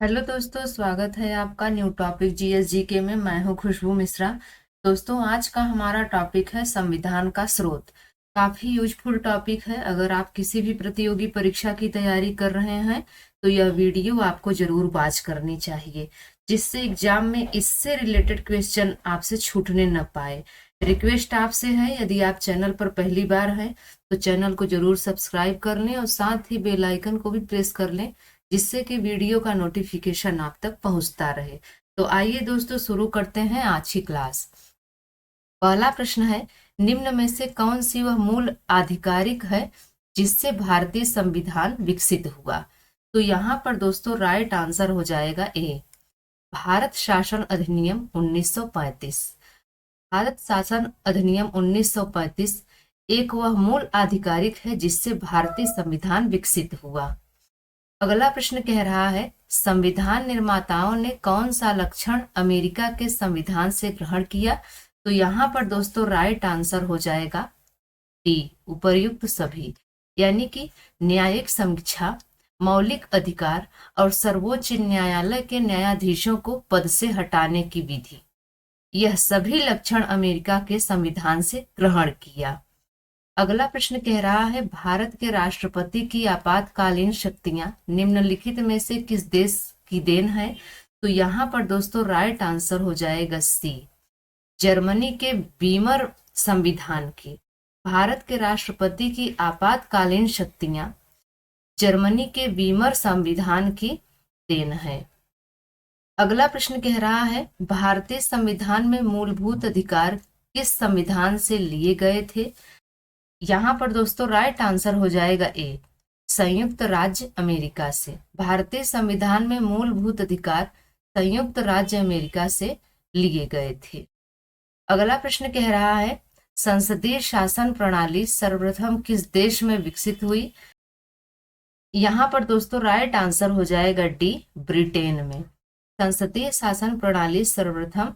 Hello दोस्तों, स्वागत है आपका न्यू टॉपिक जीएसजीके में। मैं हूं खुशबू मिश्रा। दोस्तों, आज का हमारा टॉपिक है संविधान का स्रोत। काफी यूजफुल टॉपिक है। अगर आप किसी भी प्रतियोगी परीक्षा की तैयारी कर रहे हैं तो यह वीडियो आपको जरूर वॉच करनी चाहिए, जिससे एग्जाम में इससे रिलेटेड क्वेश्चन आपसे छूटने न पाए। रिक्वेस्ट आपसे है, यदि आप चैनल पर पहली बार हैं तो चैनल को जरूर सब्सक्राइब कर लें और साथ ही बेल आइकन को भी प्रेस कर लें, जिससे कि वीडियो का नोटिफिकेशन आप तक पहुंचता रहे। तो आइए दोस्तों, शुरू करते हैं आज की क्लास। पहला प्रश्न है, निम्न में से कौन सी वह मूल आधिकारिक है जिससे भारतीय संविधान विकसित हुआ? तो यहाँ पर दोस्तों राइट आंसर हो जाएगा ए, भारत शासन अधिनियम 1935। भारत शासन अधिनियम 1935 एक वह मूल आधिकारिक है जिससे भारतीय संविधान विकसित हुआ। अगला प्रश्न कह रहा है, संविधान निर्माताओं ने कौन सा लक्षण अमेरिका के संविधान से ग्रहण किया? तो यहाँ पर दोस्तों राइट आंसर हो जाएगा डी, उपर्युक्त सभी। यानी कि न्यायिक समीक्षा, मौलिक अधिकार और सर्वोच्च न्यायालय के न्यायाधीशों को पद से हटाने की विधि, यह सभी लक्षण अमेरिका के संविधान से ग्रहण किया। अगला प्रश्न कह रहा है, भारत के राष्ट्रपति की आपातकालीन शक्तियां निम्नलिखित में से किस देश की देन है? तो यहाँ पर दोस्तों राइट आंसर हो जाएगा सी, जर्मनी के वीमर संविधान की। भारत के राष्ट्रपति की आपातकालीन शक्तियां जर्मनी के वीमर संविधान की देन है। अगला प्रश्न कह रहा है, भारतीय संविधान में मूलभूत अधिकार किस संविधान से लिए गए थे? यहाँ पर दोस्तों राइट आंसर हो जाएगा ए, संयुक्त राज्य अमेरिका से। भारतीय संविधान में मूलभूत अधिकार संयुक्त राज्य अमेरिका से लिए गए थे। अगला प्रश्न कह रहा है, संसदीय शासन प्रणाली सर्वप्रथम किस देश में विकसित हुई? यहाँ पर दोस्तों राइट आंसर हो जाएगा डी, ब्रिटेन में। संसदीय शासन प्रणाली सर्वप्रथम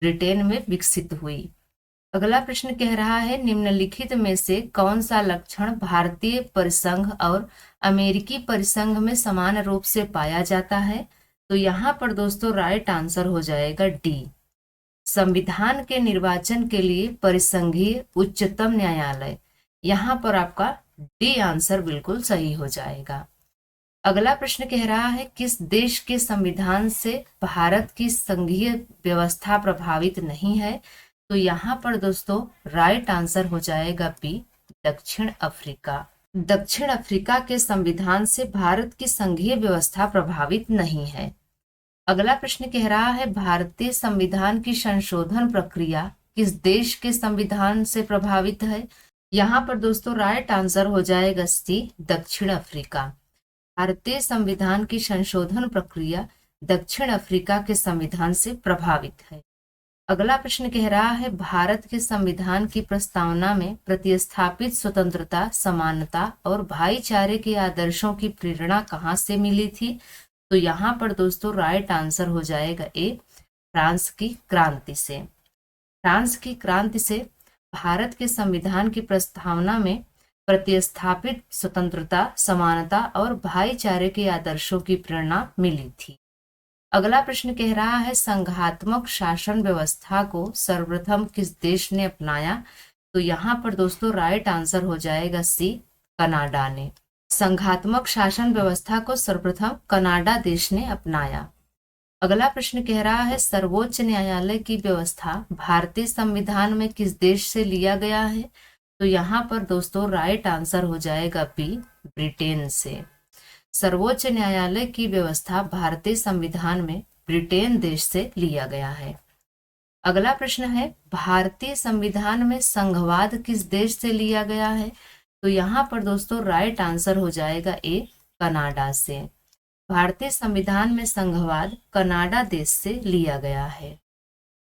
ब्रिटेन में विकसित हुई। अगला प्रश्न कह रहा है, निम्नलिखित में से कौन सा लक्षण भारतीय परिसंघ और अमेरिकी परिसंघ में समान रूप से पाया जाता है? तो यहाँ पर दोस्तों राइट आंसर हो जाएगा डी, संविधान के निर्वाचन के लिए परिसंघीय उच्चतम न्यायालय। यहाँ पर आपका डी आंसर बिल्कुल सही हो जाएगा। अगला प्रश्न कह रहा है, किस देश के संविधान से भारत की संघीय व्यवस्था प्रभावित नहीं है? तो यहाँ पर दोस्तों राइट आंसर हो जाएगा बी, दक्षिण अफ्रीका। दक्षिण अफ्रीका के संविधान से भारत की संघीय व्यवस्था प्रभावित नहीं है। अगला प्रश्न कह रहा है, भारतीय संविधान की संशोधन प्रक्रिया किस देश के संविधान से प्रभावित है? यहाँ पर दोस्तों राइट आंसर हो जाएगा सी, दक्षिण अफ्रीका। भारतीय संविधान की संशोधन प्रक्रिया दक्षिण अफ्रीका के संविधान से प्रभावित है। अगला प्रश्न कह रहा है, भारत के संविधान की प्रस्तावना में प्रतिस्थापित स्वतंत्रता, समानता और भाईचारे के आदर्शों की प्रेरणा कहाँ से मिली थी? तो यहाँ पर दोस्तों राइट आंसर हो जाएगा ए, फ्रांस की क्रांति से। फ्रांस की क्रांति से भारत के संविधान की प्रस्तावना में प्रतिस्थापित स्वतंत्रता, समानता और भाईचारे के आदर्शों की प्रेरणा मिली थी। अगला प्रश्न कह रहा है, संघात्मक शासन व्यवस्था को सर्वप्रथम किस देश ने अपनाया? तो यहाँ पर दोस्तों राइट आंसर हो जाएगा सी, कनाडा ने। संघात्मक शासन व्यवस्था को सर्वप्रथम कनाडा देश ने अपनाया। अगला प्रश्न कह रहा है, सर्वोच्च न्यायालय की व्यवस्था भारतीय संविधान में किस देश से लिया गया है? तो यहाँ पर दोस्तों राइट आंसर हो जाएगा बी, ब्रिटेन से। सर्वोच्च न्यायालय की व्यवस्था भारतीय संविधान में ब्रिटेन देश से लिया गया है। अगला प्रश्न है, भारतीय संविधान में संघवाद किस देश से लिया गया है? तो यहाँ पर दोस्तों राइट आंसर हो जाएगा ए, कनाडा से। भारतीय संविधान में संघवाद कनाडा देश से लिया गया है।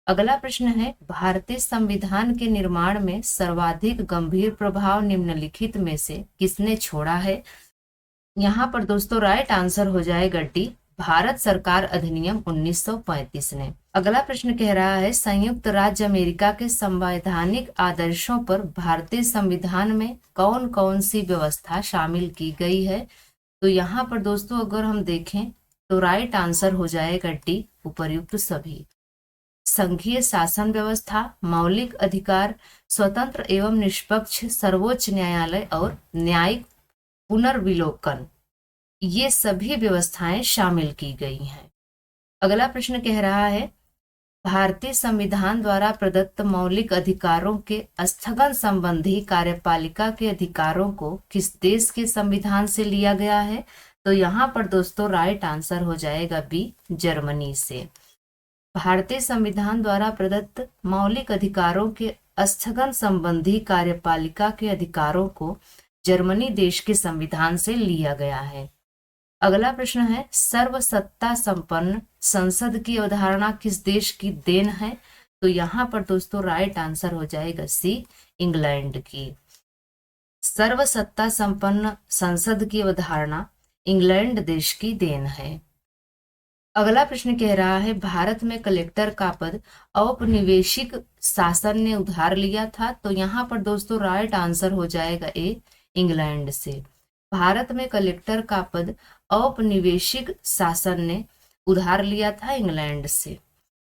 अगला प्रश्न है, भारतीय संविधान के निर्माण में सर्वाधिक गंभीर प्रभाव निम्नलिखित में से किसने छोड़ा है? यहाँ पर दोस्तों राइट आंसर हो जाएगा डी, भारत सरकार अधिनियम 1935 ने। अगला प्रश्न कह रहा है, संयुक्त राज्य अमेरिका के संवैधानिक आदर्शों पर भारतीय संविधान में कौन कौन सी व्यवस्था शामिल की गई है? तो यहाँ पर दोस्तों अगर हम देखें तो राइट आंसर हो जाएगा डी, उपर्युक्त सभी। संघीय शासन व्यवस्था, मौलिक अधिकार, स्वतंत्र एवं निष्पक्ष सर्वोच्च न्यायालय और न्यायिक पुनर्विलोकन, ये सभी व्यवस्थाएं शामिल की गई हैं। अगला प्रश्न कह रहा है, भारतीय संविधान द्वारा प्रदत्त मौलिक अधिकारों के स्थगन संबंधी कार्यपालिका के अधिकारों को किस देश के संविधान से लिया गया है? तो यहाँ पर दोस्तों राइट आंसर हो जाएगा बी, जर्मनी से। भारतीय संविधान द्वारा प्रदत्त मौलिक अधिकारों के स्थगन संबंधी कार्यपालिका के अधिकारों को जर्मनी देश के संविधान से लिया गया है। अगला प्रश्न है, सर्वसत्ता संपन्न संसद की अवधारणा किस देश की देन है? तो यहाँ पर दोस्तों राइट आंसर हो जाएगा सी, इंग्लैंड की। सर्वसत्ता संपन्न संसद की अवधारणा इंग्लैंड देश की देन है। अगला प्रश्न कह रहा है, भारत में कलेक्टर का पद औपनिवेशिक शासन ने उधार लिया था। तो यहाँ पर दोस्तों राइट आंसर हो जाएगा ए, इंग्लैंड से। भारत में कलेक्टर का पद औपनिवेशिक शासन ने उधार लिया था इंग्लैंड से।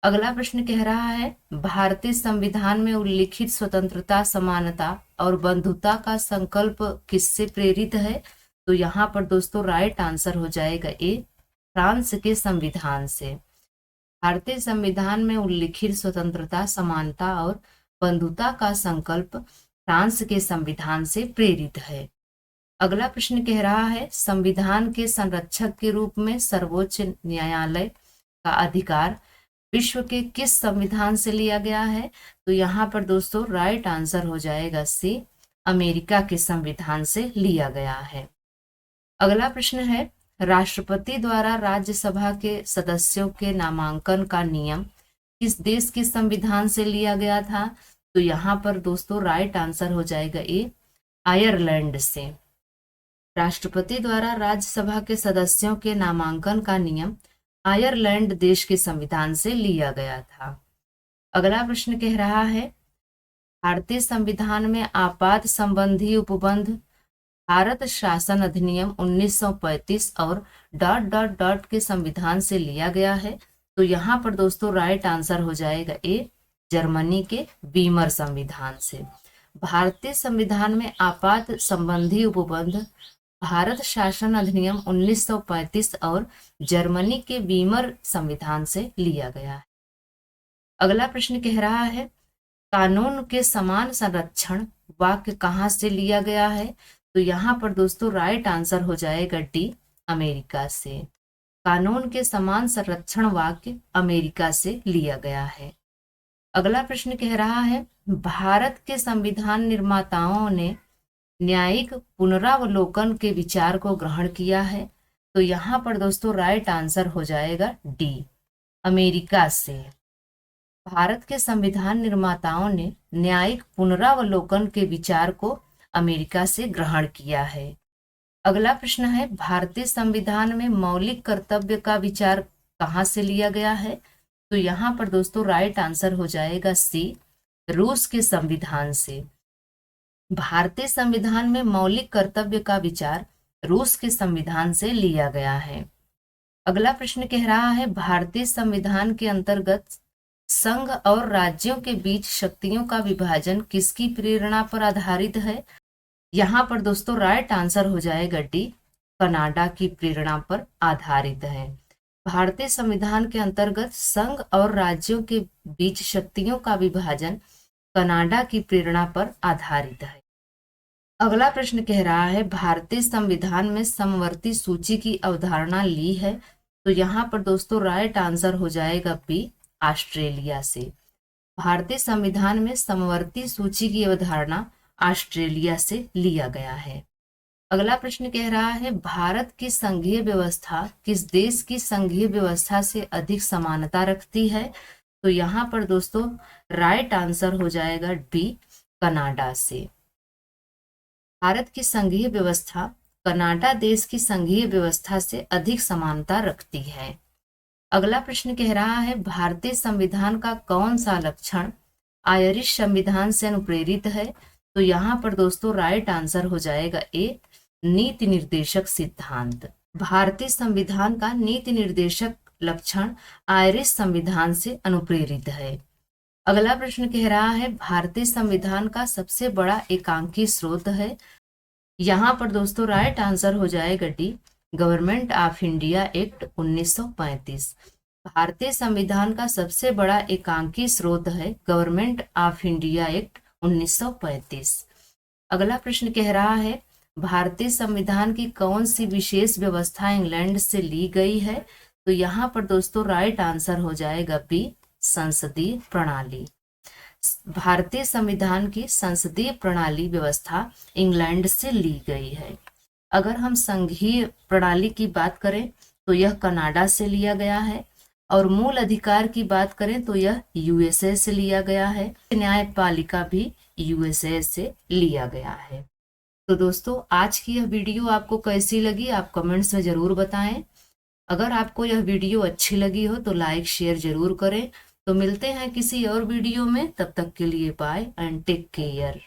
अगला प्रश्न कह रहा है, भारतीय संविधान में उल्लिखित स्वतंत्रता, समानता और बंधुता का संकल्प किससे प्रेरित है? तो यहाँ पर दोस्तों राइट आंसर हो जाएगा ए, फ्रांस के संविधान से। भारतीय संविधान में उल्लिखित स्वतंत्रता, समानता और बंधुता का संकल्प फ्रांस के संविधान से प्रेरित है। अगला प्रश्न कह रहा है, संविधान के संरक्षक के रूप में सर्वोच्च न्यायालय का अधिकार विश्व के किस संविधान से लिया गया है? तो यहाँ पर दोस्तों राइट आंसर हो जाएगा सी, अमेरिका के संविधान से लिया गया है। अगला प्रश्न है, राष्ट्रपति द्वारा राज्यसभा के सदस्यों के नामांकन का नियम किस देश के संविधान से लिया गया था? तो यहाँ पर दोस्तों राइट आंसर हो जाएगा ए, आयरलैंड से। राष्ट्रपति द्वारा राज्यसभा के सदस्यों के नामांकन का नियम आयरलैंड देश के संविधान से लिया गया था। अगला प्रश्न कह रहा है, भारतीय संविधान में आपात संबंधी उपबंध भारत शासन अधिनियम 1935 और ... के संविधान से लिया गया है। तो यहाँ पर दोस्तों राइट आंसर हो जाएगा ए, जर्मनी के वीमर संविधान से। भारतीय संविधान में आपात संबंधी उपबंध भारत शासन अधिनियम 1935 और जर्मनी के वीमर संविधान से लिया गया है। अगला प्रश्न कह रहा है, कानून के समान संरक्षण वाक्य कहाँ से लिया गया है? तो यहाँ पर दोस्तों राइट आंसर हो जाएगा डी, अमेरिका से। कानून के समान संरक्षण वाक्य अमेरिका से लिया गया है। अगला प्रश्न कह रहा है, भारत के संविधान निर्माताओं ने न्यायिक पुनरावलोकन के विचार को ग्रहण किया है। तो यहाँ पर दोस्तों राइट आंसर हो जाएगा डी, अमेरिका से। भारत के संविधान निर्माताओं ने न्यायिक पुनरावलोकन के विचार को अमेरिका से ग्रहण किया है। अगला प्रश्न है, भारतीय संविधान में मौलिक कर्तव्य का विचार कहाँ से लिया गया है? तो यहाँ पर दोस्तों राइट आंसर हो जाएगा सी, रूस के संविधान से। भारतीय संविधान में मौलिक कर्तव्य का विचार रूस के संविधान से लिया गया है। अगला प्रश्न कह रहा है, भारतीय संविधान के अंतर्गत संघ और राज्यों के बीच शक्तियों का विभाजन किसकी प्रेरणा पर आधारित है? यहाँ पर दोस्तों राइट आंसर हो जाएगा डी, कनाडा की प्रेरणा पर आधारित है। भारतीय संविधान के अंतर्गत संघ और राज्यों के बीच शक्तियों का विभाजन कनाडा की प्रेरणा पर आधारित है। अगला प्रश्न कह रहा है, भारतीय संविधान में समवर्ती सूची की अवधारणा ली है। तो यहाँ पर दोस्तों राइट आंसर हो जाएगा बी, ऑस्ट्रेलिया से। भारतीय संविधान में समवर्ती सूची की अवधारणा ऑस्ट्रेलिया से लिया गया है। अगला प्रश्न कह रहा है, भारत की संघीय व्यवस्था किस देश की संघीय व्यवस्था से अधिक समानता रखती है? तो यहाँ पर दोस्तों राइट आंसर हो जाएगा बी, कनाडा से। भारत की संघीय व्यवस्था कनाडा देश की संघीय व्यवस्था से अधिक समानता रखती है। अगला प्रश्न कह रहा है, भारतीय संविधान का कौन सा लक्षण आयरिश संविधान से अनुप्रेरित है? तो यहाँ पर दोस्तों राइट आंसर हो जाएगा ए, नीति निर्देशक सिद्धांत। भारतीय संविधान का नीति निर्देशक लक्षण आयरिश संविधान से अनुप्रेरित है। अगला प्रश्न कह रहा है भारतीय संविधान का सबसे बड़ा एकांकी स्रोत है। यहाँ पर दोस्तों राइट आंसर हो जाएगा D, government of India act 1935। भारतीय संविधान का सबसे बड़ा एकांकी स्रोत है गवर्नमेंट ऑफ इंडिया एक्ट 1935। अगला प्रश्न कह रहा है भारतीय संविधान की कौन सी विशेष व्यवस्था इंग्लैंड से ली गई है। तो यहाँ पर दोस्तों राइट आंसर हो जाएगा बी, संसदीय प्रणाली। भारतीय संविधान की संसदीय प्रणाली व्यवस्था इंग्लैंड से ली गई है। अगर हम संघीय प्रणाली की बात करें तो यह कनाडा से लिया गया है, और मूल अधिकार की बात करें तो यह यूएसए से लिया गया है। न्यायपालिका भी यूएसए से लिया गया है। तो दोस्तों आज की यह वीडियो आपको कैसी लगी आप कमेंट्स में जरूर बताएं। अगर आपको यह वीडियो अच्छी लगी हो तो लाइक शेयर जरूर करें। तो मिलते हैं किसी और वीडियो में, तब तक के लिए बाय एंड टेक केयर।